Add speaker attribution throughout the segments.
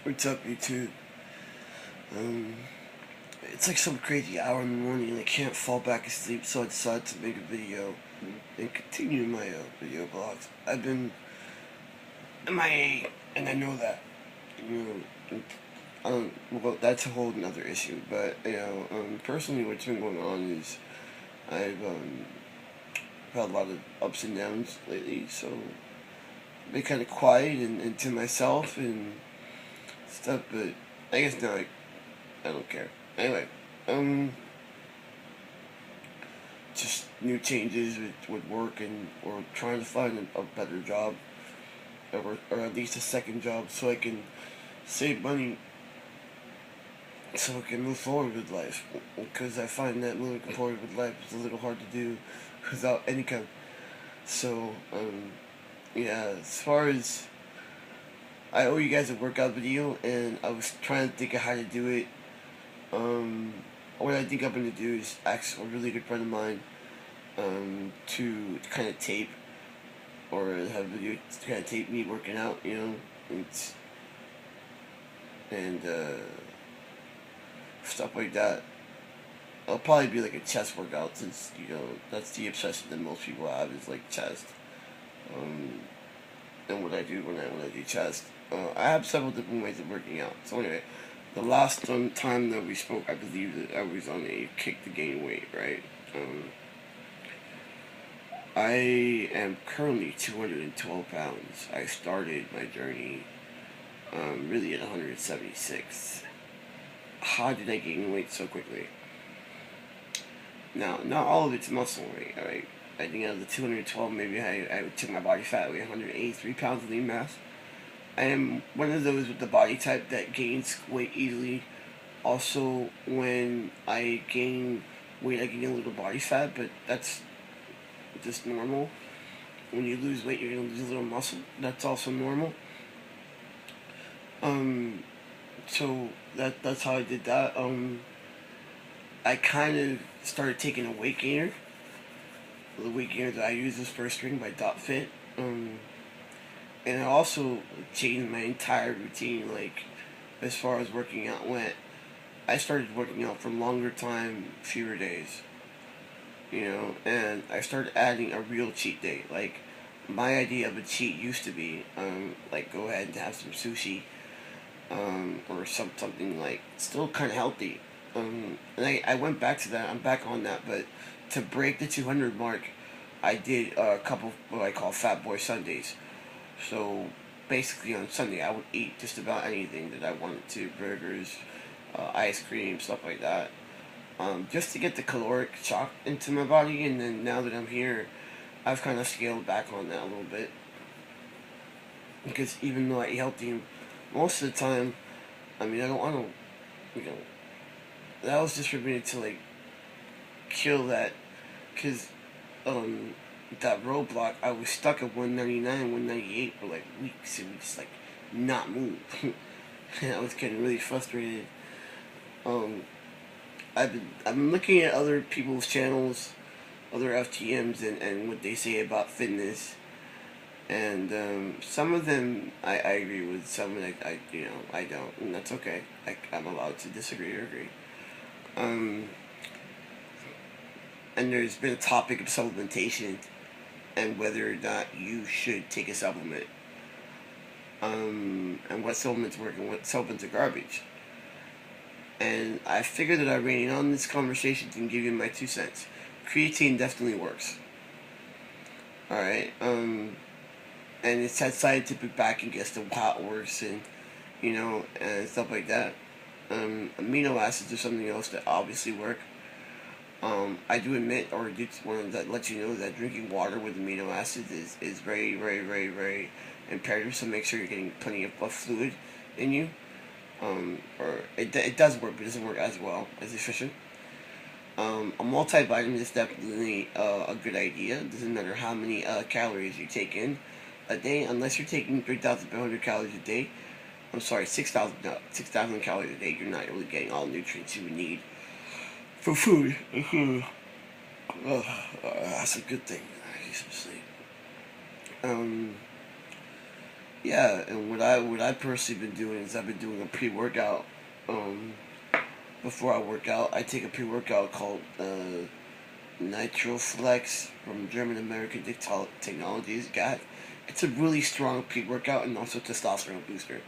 Speaker 1: What's up, YouTube? Um, it's like some crazy hour in the morning and I can't fall back asleep, so I decided to make a video and continue my video blogs. I've been MIA, and I know that. You know, well, that's a whole another issue, but, personally what's been going on is I've had a lot of ups and downs lately, so I've been kind of quiet and to myself and stuff, but I guess now I don't care. Anyway, just new changes with work and or trying to find a better job or at least a second job so I can save money so I can move forward with life, because I find that moving forward with life is a little hard to do without income. So yeah, as far as I owe you guys a workout video and I was trying to think of how to do it. What I think I'm gonna do is ask a really good friend of mine to kind of tape or have a video to kind of tape me working out, it's, and stuff like that. It'll probably be like a chest workout since that's the obsession that most people have is like chest. And what I do when I do chest. I have several different ways of working out. So anyway, the last time that we spoke, I believe that I was on a kick to gain weight, right? I am currently 212 pounds. I started my journey really at 176. How did I gain weight so quickly? Now, not all of it's muscle weight, alright? I think out of the 212, maybe I took my body fat weight 183 pounds of lean mass. I am one of those with the body type that gains weight easily. Also, when I gain weight, I gain a little body fat, but that's just normal. When you lose weight, you're gonna lose a little muscle. That's also normal. So that's how I did that. I kind of started taking a weight gainer. The weight gainer that I use is First String by Dot Fit. And I also changed my entire routine, like, as far as working out went. I started working out for longer time, fewer days. And I started adding a real cheat day. Like, my idea of a cheat used to be, like, go ahead and have some sushi, or something, like, still kind of healthy. And I went back to that, I'm back on that, but to break the 200 mark, I did a couple what I call Fat Boy Sundays. So basically on Sunday I would eat just about anything that I wanted to, burgers, ice cream, stuff like that, just to get the caloric shock into my body. And then now that I'm here, I've kind of scaled back on that a little bit, because even though I eat healthy most of the time, I mean, I don't, that was just for me to like kill that, because that roadblock, I was stuck at 199, 198 for like weeks and just like not move. And I was getting really frustrated. I've been looking at other people's channels, other FTMs, and what they say about fitness, and some of them I agree with, some I don't, and that's okay. I'm allowed to disagree or agree. And there's been a topic of supplementation and whether or not you should take a supplement, and what supplements work and what supplements are garbage. And I figured that I ran on this conversation and give you my 2 cents. Creatine definitely works. Alright, and it's had scientific backing as to how it works, and stuff like that. Amino acids are something else that obviously work. I do admit, or do want to let you know that drinking water with amino acids is very, very, very, very imperative. So make sure you're getting plenty of fluid in you. Or it does work, but it doesn't work as well as efficient. A multivitamin is definitely a good idea. It doesn't matter how many calories you take in a day, unless you're taking 3,500 calories a day. I'm sorry, 6,000 calories a day. You're not really getting all the nutrients you would need for food. That's a good thing. I get some sleep. Yeah, and what I personally been doing is I've been doing a pre-workout. Um, Before I work out, I take a pre-workout called Nitro Flex from German American Technologies. God, it's a really strong pre-workout and also testosterone booster.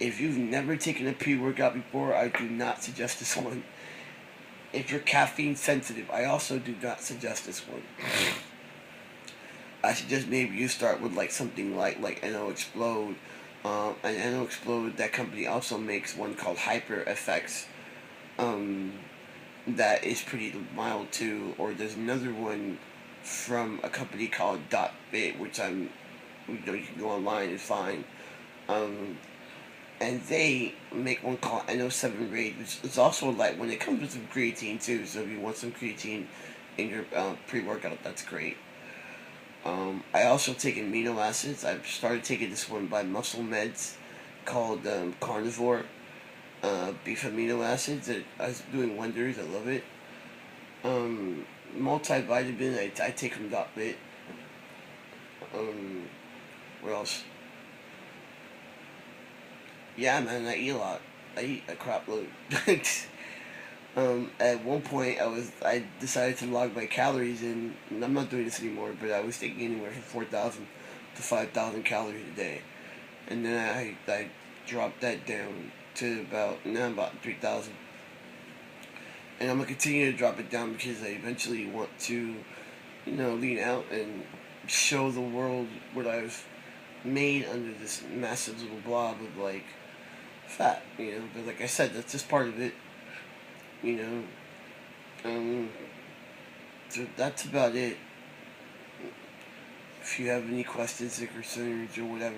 Speaker 1: If you've never taken a pre-workout before, I do not suggest this one. If you're caffeine sensitive, I also do not suggest this one. I suggest maybe you start with like something like NO Explode. And NO Explode, that company also makes one called Hyper FX. Um, that is pretty mild too. Or there's another one from a company called Dot Bit, which you can go online and find. Um, and they make one called NO7 Raid, which is also light when it comes with some creatine too. So if you want some creatine in your pre-workout, that's great. I also take amino acids. I've started taking this one by Muscle Meds called Carnivore Beef Amino Acids. It is doing wonders. I love it. Multivitamin I take from Dot.Bit. Um, what else? Yeah, man, I eat a lot. I eat a crap load. At one point, I decided to log my calories, and I'm not doing this anymore. But I was taking anywhere from 4,000 to 5,000 calories a day, and then I dropped that down to about 3,000, and I'm gonna continue to drop it down because I eventually want to, lean out and show the world what I've made under this massive little blob of like fat, But like I said, that's just part of it, you know. Um, so that's about it. If you have any questions or concerns or whatever,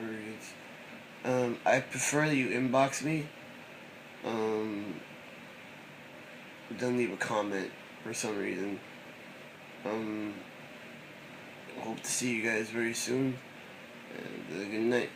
Speaker 1: I prefer that you inbox me. Um, don't leave a comment for some reason. Um, hope to see you guys very soon. And good night.